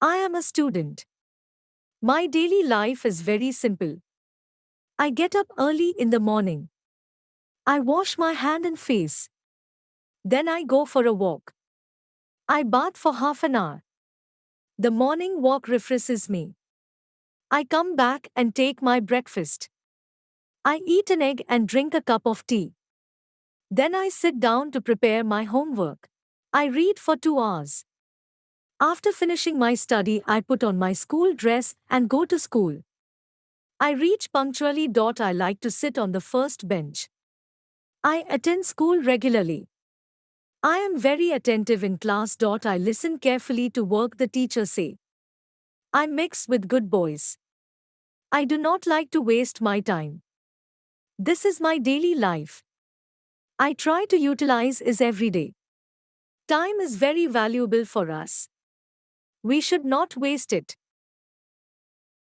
I am a student. My daily life is very simple. I get up early in the morning. I wash my hand and face. Then I go for a walk. I bath for half an hour. The morning walk refreshes me. I come back and take my breakfast. I eat an egg and drink a cup of tea. Then I sit down to prepare my homework. I read for 2 hours. After finishing my study, I put on my school dress and go to school. I reach punctually. I like to sit on the first bench. I attend school regularly. I am very attentive in class. I listen carefully to work the teacher say. I mix with good boys. I do not like to waste my time. This is my daily life. I try to utilize it every day. Time is very valuable for us. We should not waste it.